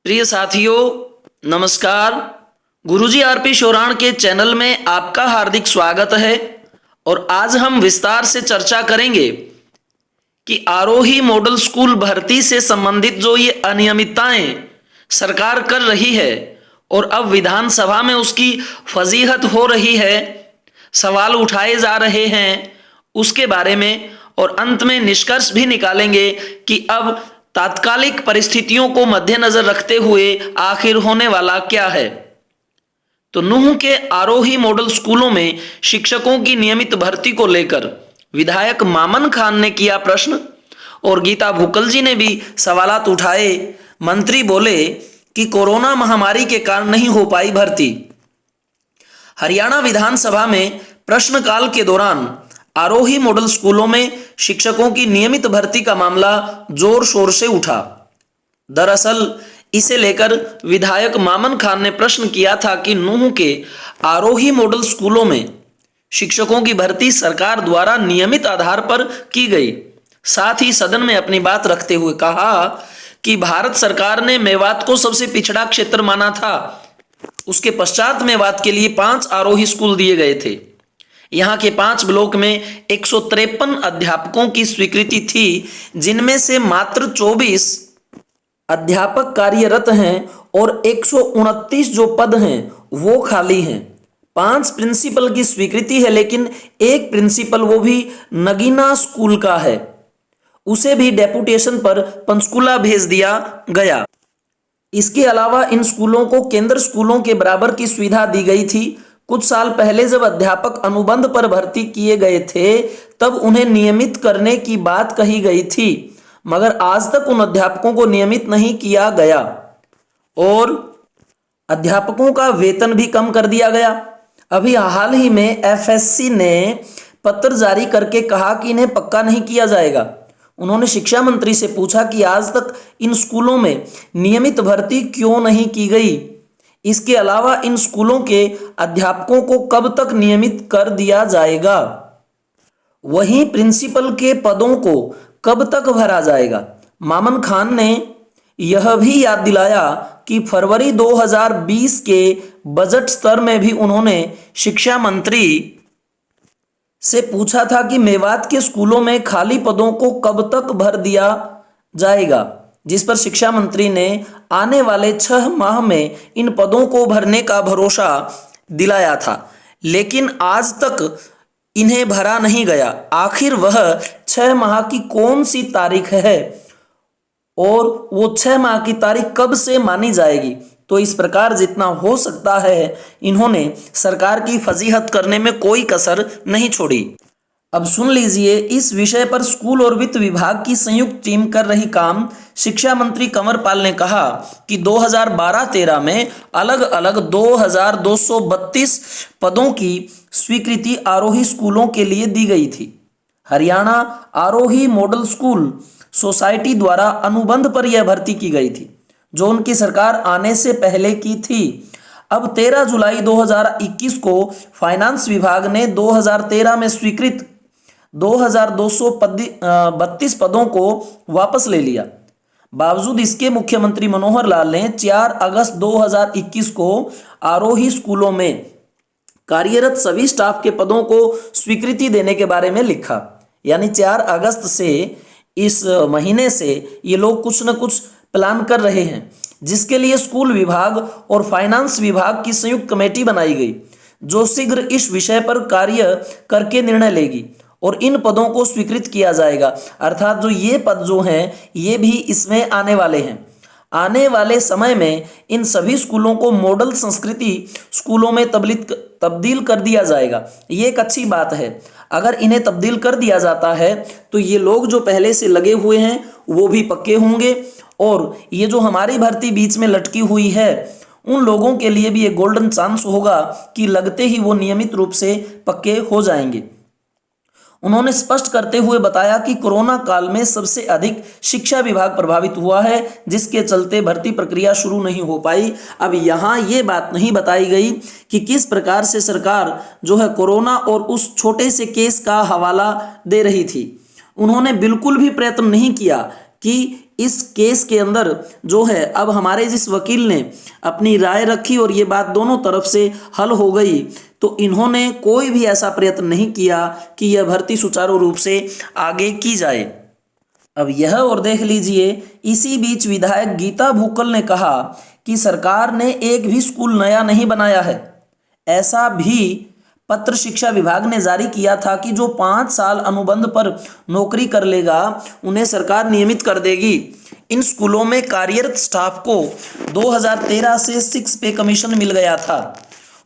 प्रिय साथियों, नमस्कार। गुरुजी आरपी शोराण के चैनल में आपका हार्दिक स्वागत है। और आज हम विस्तार से चर्चा करेंगे कि आरोही मॉडल स्कूल भर्ती से संबंधित जो ये अनियमितताएं सरकार कर रही है और अब विधानसभा में उसकी फजीहत हो रही है, सवाल उठाए जा रहे हैं, उसके बारे में। और अंत में निष्कर्ष भी निकालेंगे कि अब तात्कालिक परिस्थितियों को मद्देनजर रखते हुए आखिर होने वाला क्या है। तो नूंह के आरोही मॉडल स्कूलों में शिक्षकों की नियमित भर्ती को लेकर विधायक मामन खान ने किया प्रश्न और गीता भुक्कल जी ने भी सवालात उठाए। मंत्री बोले कि कोरोना महामारी के कारण नहीं हो पाई भर्ती। हरियाणा विधानसभा में प्रश्नकाल के दौरान आरोही मॉडल स्कूलों में शिक्षकों की नियमित भर्ती का मामला जोर शोर से उठा। दरअसल इसे लेकर विधायक मामन खान ने प्रश्न किया था कि नूंह के आरोही मॉडल स्कूलों में शिक्षकों की भर्ती सरकार द्वारा नियमित आधार पर की गई। साथ ही सदन में अपनी बात रखते हुए कहा कि भारत सरकार ने मेवात को सबसे पिछड़ा क्षेत्र माना था। उसके पश्चात मेवात के लिए 5 आरोही स्कूल दिए गए थे। यहाँ के 5 ब्लॉक में 153 अध्यापकों की स्वीकृति थी, जिनमें से मात्र 24 अध्यापक कार्यरत हैं और 129 जो पद हैं वो खाली हैं। 5 प्रिंसिपल की स्वीकृति है, लेकिन एक प्रिंसिपल वो भी नगीना स्कूल का है, उसे भी डेपुटेशन पर पंचकुला भेज दिया गया। इसके अलावा इन स्कूलों को केंद्र स्कूलों के बराबर की सुविधा दी गई थी। कुछ साल पहले जब अध्यापक अनुबंध पर भर्ती किए गए थे तब उन्हें नियमित करने की बात कही गई थी, मगर आज तक उन अध्यापकों को नियमित नहीं किया गया और अध्यापकों का वेतन भी कम कर दिया गया। अभी हाल ही में एफएससी ने पत्र जारी करके कहा कि इन्हें पक्का नहीं किया जाएगा। उन्होंने शिक्षा मंत्री से पूछा कि आज तक इन स्कूलों में नियमित भर्ती क्यों नहीं की गई। इसके अलावा इन स्कूलों के अध्यापकों को कब तक नियमित कर दिया जाएगा, वहीं प्रिंसिपल के पदों को कब तक भरा जाएगा। मामन खान ने यह भी याद दिलाया कि फरवरी 2020 के बजट स्तर में भी उन्होंने शिक्षा मंत्री से पूछा था कि मेवात के स्कूलों में खाली पदों को कब तक भर दिया जाएगा, जिस पर शिक्षा मंत्री ने आने वाले 6 माह में इन पदों को भरने का भरोसा दिलाया था, लेकिन आज तक इन्हें भरा नहीं गया। आखिर वह 6 माह की कौन सी तारीख है और वो 6 माह की तारीख कब से मानी जाएगी। तो इस प्रकार जितना हो सकता है इन्होंने सरकार की फजीहत करने में कोई कसर नहीं छोड़ी। अब सुन लीजिए, इस विषय पर स्कूल और वित्त विभाग की संयुक्त टीम कर रही काम। शिक्षा मंत्री कंवर पाल ने कहा कि 2012-13 में अलग अलग 2232 पदों की स्वीकृति आरोही स्कूलों के लिए दी गई थी। हरियाणा आरोही मॉडल स्कूल सोसाइटी द्वारा अनुबंध पर यह भर्ती की गई थी, जो उनकी सरकार आने से पहले की थी। अब 13 जुलाई 2021 को फाइनेंस विभाग ने 2013 में स्वीकृत 2232 पदों को वापस ले लिया। बावजूद इसके मुख्यमंत्री मनोहर लाल ने 4 अगस्त 2021 को आरोही स्कूलों में कार्यरत सभी स्टाफ के पदों को स्वीकृति देने के बारे में लिखा। यानी 4 अगस्त से, इस महीने से ये लोग कुछ न कुछ प्लान कर रहे हैं, जिसके लिए स्कूल विभाग और फाइनेंस विभाग की संयुक्त कमेटी बनाई गई, जो शीघ्र इस विषय पर कार्य करके निर्णय लेगी और इन पदों को स्वीकृत किया जाएगा। अर्थात जो ये पद जो हैं ये भी इसमें आने वाले हैं। आने वाले समय में इन सभी स्कूलों को मॉडल संस्कृति स्कूलों में तब्दील कर दिया जाएगा। ये एक अच्छी बात है। अगर इन्हें तब्दील कर दिया जाता है तो ये लोग जो पहले से लगे हुए हैं वो भी पक्के होंगे, और ये जो हमारी भर्ती बीच में लटकी हुई है उन लोगों के लिए भी एक गोल्डन चांस होगा कि लगते ही वो नियमित रूप से पक्के हो जाएंगे। उन्होंने स्पष्ट करते हुए बताया कि कोरोना काल में सबसे अधिक शिक्षा विभाग प्रभावित हुआ है, जिसके चलते भर्ती प्रक्रिया शुरू नहीं हो पाई। अब यहाँ ये बात नहीं बताई गई कि किस प्रकार से सरकार जो है कोरोना और उस छोटे से केस का हवाला दे रही थी। उन्होंने बिल्कुल भी प्रयत्न नहीं किया कि इस केस के अंदर जो है अब हमारे जिस वकील ने अपनी राय रखी और ये बात दोनों तरफ से हल हो गई, तो इन्होंने कोई भी ऐसा प्रयत्न नहीं किया कि यह भर्ती सुचारू रूप से आगे की जाए। अब यह और देख लीजिए, इसी बीच विधायक गीता भुक्कल ने कहा कि सरकार ने एक भी स्कूल नया नहीं बनाया है। ऐसा भी पत्र शिक्षा विभाग ने जारी किया था कि जो 5 साल अनुबंध पर नौकरी कर लेगा उन्हें सरकार नियमित कर देगी। इन स्कूलों में कार्यरत स्टाफ को 2013 से 6 पे कमीशन मिल गया था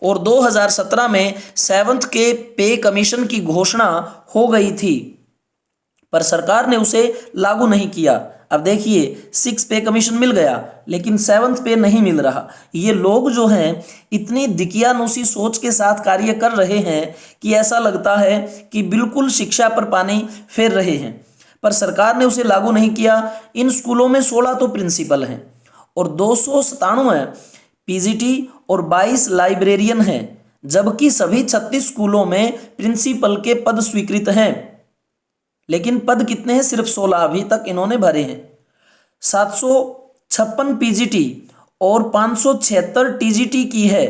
और 2017 में 7th के पे कमीशन की घोषणा हो गई थी, पर सरकार ने उसे लागू नहीं किया। अब देखिए 6 पे कमीशन मिल गया लेकिन 7th पे नहीं मिल रहा। ये लोग जो हैं इतनी दिकियानुसी सोच के साथ कार्य कर रहे हैं कि ऐसा लगता है कि बिल्कुल शिक्षा पर पानी फेर रहे हैं, पर सरकार ने उसे लागू नहीं किया। इन स्कूलों में 16 तो प्रिंसिपल हैं और 297 पीजीटी और 22 लाइब्रेरियन हैं, जबकि सभी 36 स्कूलों में प्रिंसिपल के पद स्वीकृत हैं। लेकिन पद कितने हैं? सिर्फ 16 अभी तक इन्होंने भरे हैं। 756 पीजीटी और 576 टीजीटी की है,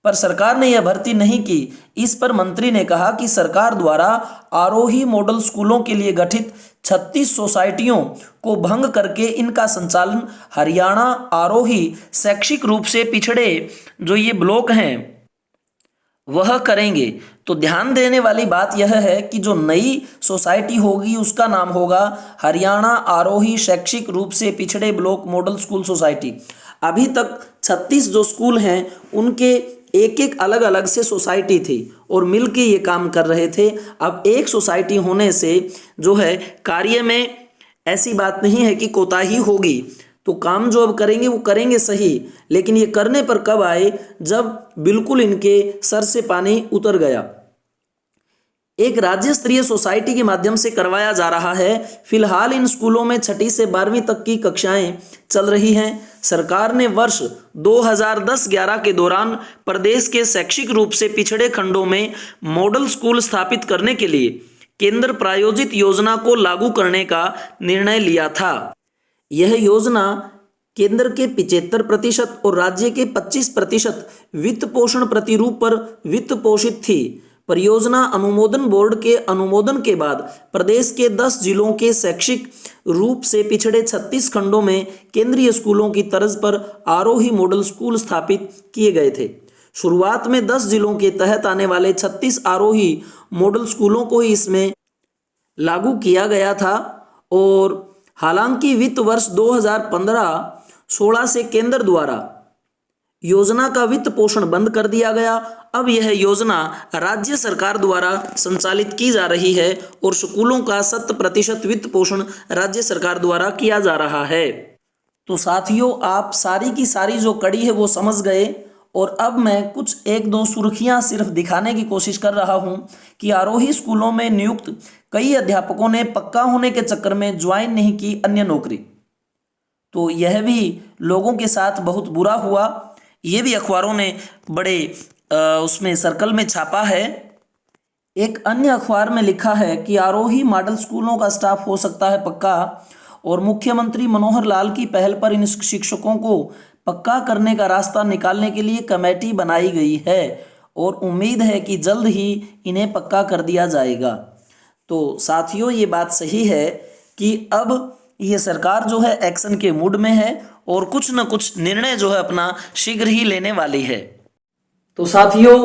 पर सरकार ने यह भर्ती नहीं की। इस पर मंत्री ने कहा कि सरकार द्वारा आरोही मॉडल स्कूलों के लिए गठित 36 सोसाइटियों को भंग करके इनका संचालन हरियाणा आरोही शैक्षिक रूप से पिछड़े जो ये ब्लॉक हैं वह करेंगे। तो ध्यान देने वाली बात यह है कि जो नई सोसाइटी होगी उसका नाम होगा हरियाणा आरोही शैक्षिक रूप से पिछड़े ब्लॉक मॉडल स्कूल सोसाइटी। अभी तक 36 जो स्कूल हैं उनके एक एक अलग अलग से सोसाइटी थी और मिलके ये काम कर रहे थे। अब एक सोसाइटी होने से जो है कार्य में ऐसी बात नहीं है कि कोताही होगी, तो काम जो अब करेंगे वो करेंगे सही, लेकिन ये करने पर कब आए? जब बिल्कुल इनके सर से पानी उतर गया। एक राज्य स्तरीय सोसाइटी के माध्यम से करवाया जा रहा है। फिलहाल इन स्कूलों में 6ठी से 12वीं तक की कक्षाएं चल रही हैं। सरकार ने वर्ष 2010-11 के दौरान प्रदेश के शैक्षिक रूप से पिछड़े खंडों में मॉडल स्कूल स्थापित करने के लिए केंद्र प्रायोजित योजना को लागू करने का निर्णय लिया था। यह योजना केंद्र के 75% और राज्य के 25% वित्त पोषण प्रतिरूप पर वित्त पोषित थी। परियोजना अनुमोदन बोर्ड के अनुमोदन के बाद प्रदेश के 10 जिलों के शैक्षिक रूप से पिछड़े 36 खंडों में केंद्रीय स्कूलों की तर्ज पर आरोही मॉडल स्कूल स्थापित किए गए थे। शुरुआत में 10 जिलों के तहत आने वाले 36 आरोही मॉडल स्कूलों को ही इसमें लागू किया गया था और हालांकि वित्त वर्ष 2015-16 से केंद्र द्वारा योजना का वित्त पोषण बंद कर दिया गया। अब यह योजना राज्य सरकार द्वारा संचालित की जा रही है और स्कूलों का 100% वित्त पोषण राज्य सरकार द्वारा किया जा रहा है। तो साथियों, आप सारी की सारी जो कड़ी है वो समझ गए और अब मैं कुछ 1-2 सुर्खियां सिर्फ दिखाने की कोशिश कर रहा हूं कि आरोही स्कूलों में नियुक्त कई अध्यापकों ने पक्का होने के चक्कर में ज्वाइन नहीं की अन्य नौकरी। तो यह भी लोगों के साथ बहुत बुरा हुआ। ये भी अखबारों ने बड़े उसमें सर्कल में छापा है। एक अन्य अखबार में लिखा है कि आरोही मॉडल स्कूलों का स्टाफ हो सकता है पक्का और मुख्यमंत्री मनोहर लाल की पहल पर इन शिक्षकों को पक्का करने का रास्ता निकालने के लिए कमेटी बनाई गई है और उम्मीद है कि जल्द ही इन्हें पक्का कर दिया जाएगा। तो साथियों, ये बात सही है कि अब ये सरकार जो है एक्शन के मूड में है और कुछ न कुछ निर्णय जो है अपना शीघ्र ही लेने वाली है। तो साथियों,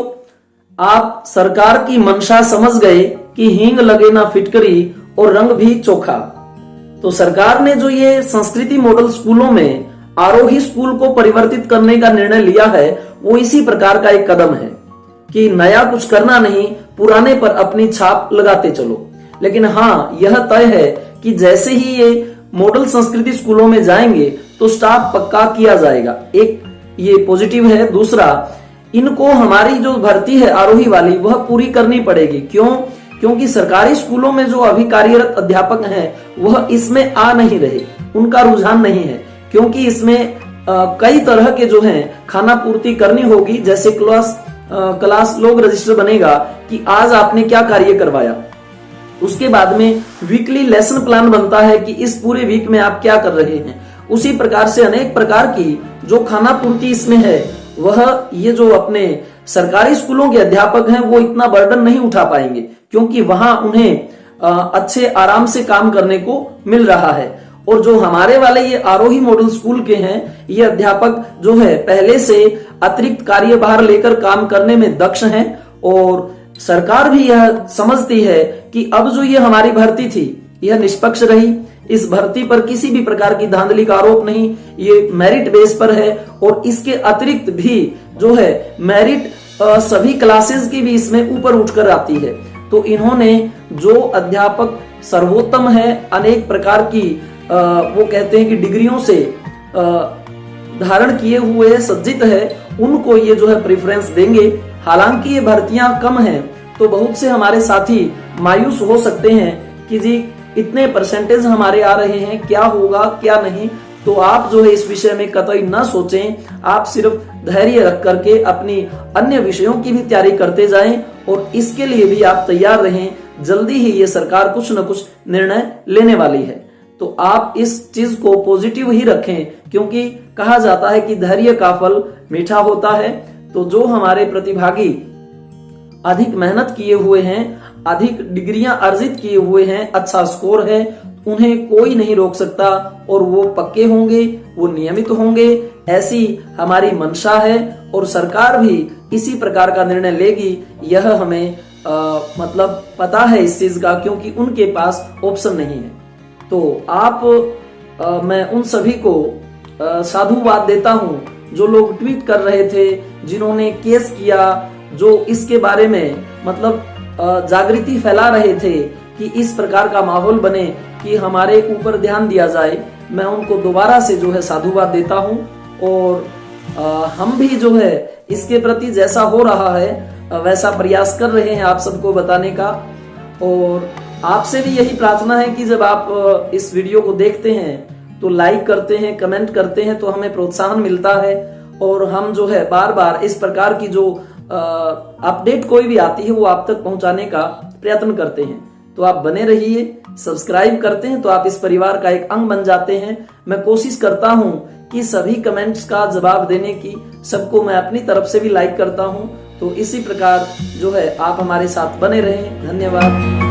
आप सरकार की मंशा समझ गए कि हींग लगे ना फिटकरी और रंग भी चोखा। तो सरकार ने जो ये संस्कृति मॉडल स्कूलों में आरोही स्कूल को परिवर्तित करने का निर्णय लिया है वो इसी प्रकार का एक कदम है कि नया कुछ करना नहीं, पुराने पर अपनी छाप लगाते चलो। लेकिन हाँ, यह तय है कि जैसे ही ये मॉडल संस्कृति स्कूलों में जाएंगे तो स्टाफ पक्का किया जाएगा। एक ये पॉजिटिव है। दूसरा, इनको हमारी जो भर्ती है आरोही वाली वह पूरी करनी पड़ेगी। क्यों? क्योंकि सरकारी स्कूलों में जो अभी कार्यरत अध्यापक हैं वह इसमें आ नहीं रहे, उनका रुझान नहीं है, क्योंकि इसमें कई तरह के जो हैं खाना पूर्ति करनी होगी। जैसे क्लास लॉग रजिस्टर बनेगा कि आज आपने क्या कार्य करवाया, उसके बाद में वीकली लेसन प्लान बनता है कि इस पूरे वीक में आप क्या कर रहे हैं। उसी प्रकार से अनेक प्रकार की जो खाना पूर्ति इसमें है, वह ये जो अपने सरकारी स्कूलों के अध्यापक हैं वो इतना बर्डन नहीं उठा पाएंगे, क्योंकि वहां उन्हें अच्छे आराम से काम करने को मिल रहा है। और जो हमारे वाले ये आरोही मॉडल स्कूल के हैं, ये अध्यापक जो है पहले से अतिरिक्त कार्यभार लेकर काम करने में दक्ष हैं, और सरकार भी यह समझती है कि अब जो ये हमारी भर्ती थी यह निष्पक्ष रही, इस भर्ती पर किसी भी प्रकार की धांधली का आरोप नहीं, ये मेरिट बेस पर है। और इसके अतिरिक्त भी जो है मेरिट सभी क्लासेस की भी इसमें ऊपर उठकर आती है। तो इन्होंने जो अध्यापक सर्वोत्तम है, अनेक प्रकार की वो कहते हैं कि डिग्रियों से धारण किए हुए सज्जित है, उनको ये जो है प्रेफरेंस देंगे। हालांकि ये भर्तियां कम हैं, तो बहुत से हमारे साथी मायूस हो सकते हैं कि जी इतने परसेंटेज हमारे आ रहे हैं, क्या होगा क्या नहीं। तो आप जो है इस विषय में कतई न सोचें, आप सिर्फ धैर्य रख करके अपनी अन्य विषयों की भी तैयारी करते जाएं, और इसके लिए भी आप तैयार रहें। जल्दी ही ये सरकार कुछ न कुछ निर्णय लेने वाली है, तो आप इस चीज को पॉजिटिव ही रखें, क्योंकि कहा जाता है कि धैर्य का फल मीठा होता है। तो जो हमारे प्रतिभागी अधिक मेहनत किए हुए हैं, अधिक डिग्रियां अर्जित किए हुए हैं, अच्छा स्कोर है, उन्हें कोई नहीं रोक सकता, और वो पक्के होंगे, वो नियमित होंगे, ऐसी हमारी मंशा है। और सरकार भी इसी प्रकार का निर्णय लेगी, यह हमें मतलब पता है इस चीज का, क्योंकि उनके पास ऑप्शन नहीं है। तो आप मैं उन सभी को साधुवाद देता हूं जो लोग ट्वीट कर रहे थे, जिन्होंने केस किया, जो इसके बारे में मतलब जागृति फैला रहे थे कि इस प्रकार का माहौल बने कि हमारे ऊपर ध्यान दिया जाए। मैं उनको दोबारा से जो है साधुवाद देता हूं, और हम भी जो है इसके प्रति जैसा हो रहा है वैसा प्रयास कर रहे हैं आप सबको बताने का। और आपसे भी यही प्रार्थना है कि जब आप इस वीडियो को देखते हैं तो लाइक करते हैं, कमेंट करते हैं, तो हमें प्रोत्साहन मिलता है, और हम जो है बार बार इस प्रकार की जो अपडेट कोई भी आती है वो आप तक पहुंचाने का प्रयत्न करते हैं। तो आप बने रहिए, सब्सक्राइब करते हैं तो आप इस परिवार का एक अंग बन जाते हैं। मैं कोशिश करता हूं कि सभी कमेंट्स का जवाब देने की, सबको मैं अपनी तरफ से भी लाइक करता हूं। तो इसी प्रकार जो है आप हमारे साथ बने रहें। धन्यवाद।